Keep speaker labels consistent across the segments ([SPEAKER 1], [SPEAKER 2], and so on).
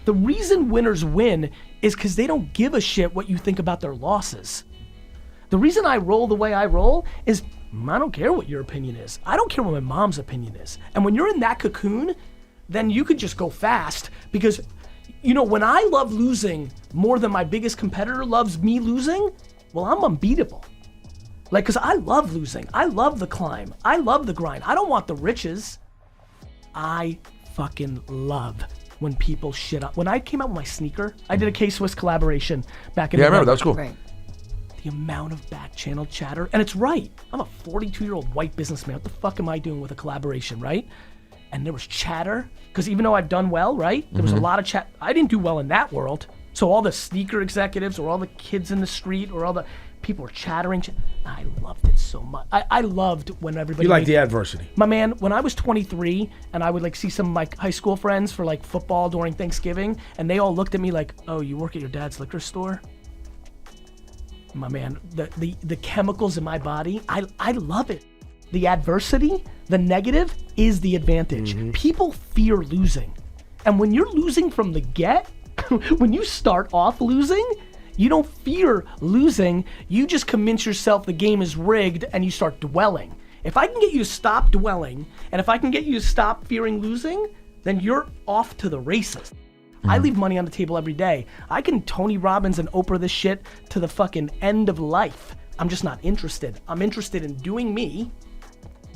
[SPEAKER 1] The reason winners win is because they don't give a shit what you think about their losses. The reason I roll the way I roll is I don't care what your opinion is. I don't care what my mom's opinion is. And when you're in that cocoon, then you could just go fast because, you know, when I love losing more than my biggest competitor loves me losing, well, I'm unbeatable. Like, cause I love losing. I love the climb. I love the grind. I don't want the riches. I fucking love when people shit up. When I came out with my sneaker, I did a K-Swiss collaboration back in
[SPEAKER 2] I remember, that was cool.
[SPEAKER 3] Right.
[SPEAKER 1] The amount of back channel chatter, and it's right. I'm a 42-year-old white businessman. What the fuck am I doing with a collaboration, right? And there was chatter, because even though I've done well, right? There was a lot of chat. I didn't do well in that world. So all the sneaker executives or all the kids in the street or all the people were chattering. I loved it so much. I loved when everybody—
[SPEAKER 2] You like the adversity.
[SPEAKER 1] My man, when I was 23 and I would like see some of my high school friends for like football during Thanksgiving and they all looked at me like, oh, you work at your dad's liquor store? My man, the chemicals in my body, I love it. The adversity, the negative is the advantage. People fear losing. And when you're losing from the get, when you start off losing, you don't fear losing, you just convince yourself the game is rigged and you start dwelling. If I can get you to stop dwelling, and if I can get you to stop fearing losing, then you're off to the races. I leave money on the table every day. I can Tony Robbins and Oprah this shit to the fucking end of life. I'm just not interested. I'm interested in doing me,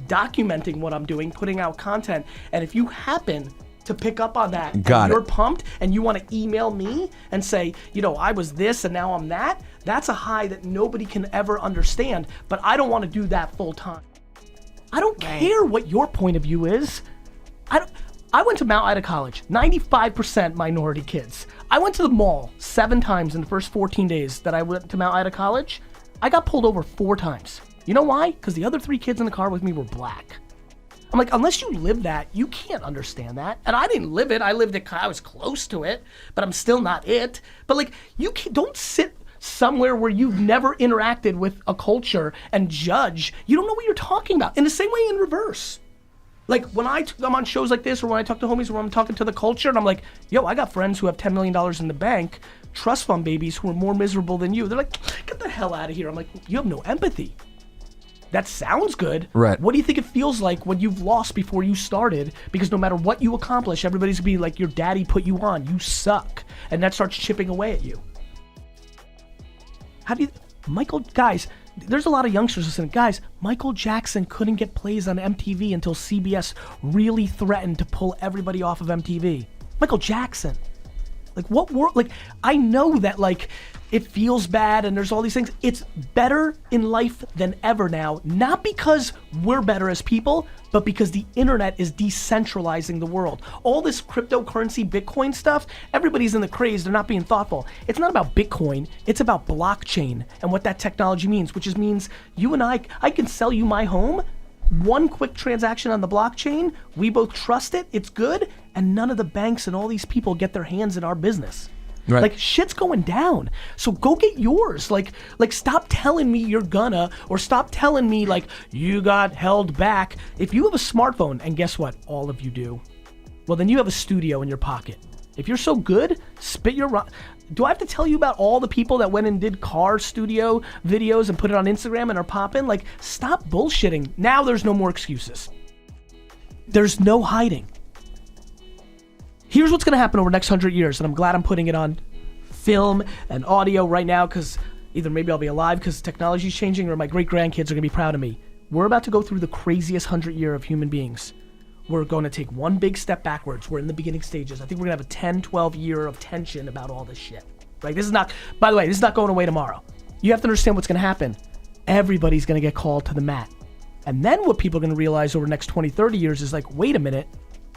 [SPEAKER 1] documenting what I'm doing, putting out content, and if you happen to pick up on that, you're pumped, and you want to email me and say, you know, I was this and now I'm that, that's a high that nobody can ever understand, but I don't want to do that full time. I don't care what your point of view is. I went to Mount Ida College, 95% minority kids. I went to the mall 7 times in the first 14 days that I went to Mount Ida College. I got pulled over 4 times. You know why? Because the other 3 kids in the car with me were black. I'm like, unless you live that, you can't understand that. And I didn't live it. I lived it. I was close to it, but I'm still not it. But like, don't sit somewhere where you've never interacted with a culture and judge. You don't know what you're talking about. In the same way, in reverse. Like when I'm on shows like this, or when I talk to homies, where I'm talking to the culture, and I'm like, yo, I got friends who have $10 million in the bank, trust fund babies who are more miserable than you. They're like, get the hell out of here. I'm like, you have no empathy. That sounds good.
[SPEAKER 2] Right.
[SPEAKER 1] What do you think it feels like when you've lost before you started? Because no matter what you accomplish, everybody's gonna be like, your daddy put you on, you suck. And that starts chipping away at you. Guys, there's a lot of youngsters listening. Guys, Michael Jackson couldn't get plays on MTV until CBS really threatened to pull everybody off of MTV. Michael Jackson. Like what world, like I know that like it feels bad and there's all these things. It's better in life than ever now, not because we're better as people, but because the internet is decentralizing the world. All this cryptocurrency, Bitcoin stuff, everybody's in the craze, they're not being thoughtful. It's not about Bitcoin, it's about blockchain and what that technology means, which means you and I can sell you my home, one quick transaction on the blockchain, we both trust it, it's good, and none of the banks and all these people get their hands in our business. Right. Like shit's going down. So go get yours. Like stop telling me you're gonna, or stop telling me like you got held back. If you have a smartphone, and guess what? All of you do. Well, then you have a studio in your pocket. If you're so good, spit your do I have to tell you about all the people that went and did car studio videos and put it on Instagram and are popping? Like, stop bullshitting. Now there's no more excuses. There's no hiding. Here's what's gonna happen over the next 100 years, and I'm glad I'm putting it on film and audio right now, because either maybe I'll be alive because technology's changing, or my great-grandkids are gonna be proud of me. We're about to go through the craziest 100 year of human beings. We're gonna take one big step backwards. We're in the beginning stages. I think we're gonna have a 10, 12 year of tension about all this shit. Like this is not, by the way, this is not going away tomorrow. You have to understand what's gonna happen. Everybody's gonna get called to the mat. And then what people are gonna realize over the next 20, 30 years is like, wait a minute,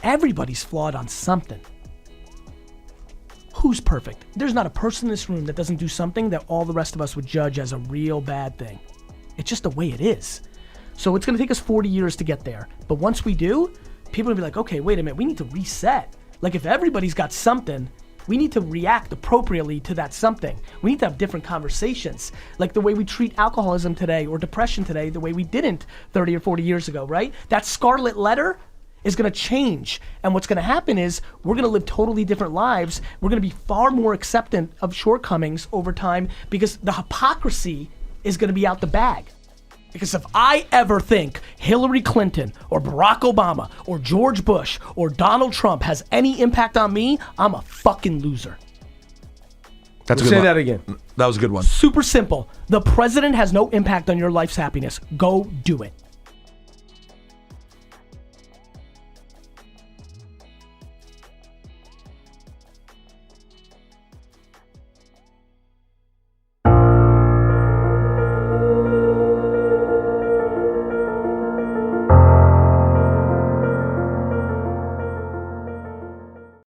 [SPEAKER 1] everybody's flawed on something. Who's perfect? There's not a person in this room that doesn't do something that all the rest of us would judge as a real bad thing. It's just the way it is. So it's gonna take us 40 years to get there. But once we do, people are gonna be like, okay, wait a minute, we need to reset. Like if everybody's got something, we need to react appropriately to that something. We need to have different conversations. Like the way we treat alcoholism today or depression today, the way we didn't 30 or 40 years ago, right? That scarlet letter, is going to change. And what's going to happen is we're going to live totally different lives. We're going to be far more acceptant of shortcomings over time because the hypocrisy is going to be out the bag. Because if I ever think Hillary Clinton or Barack Obama or George Bush or Donald Trump has any impact on me, I'm a fucking loser.
[SPEAKER 2] That's a good
[SPEAKER 3] Say
[SPEAKER 2] one.
[SPEAKER 3] that again.
[SPEAKER 2] That was a good one.
[SPEAKER 1] Super simple. The president has no impact on your life's happiness. Go do it.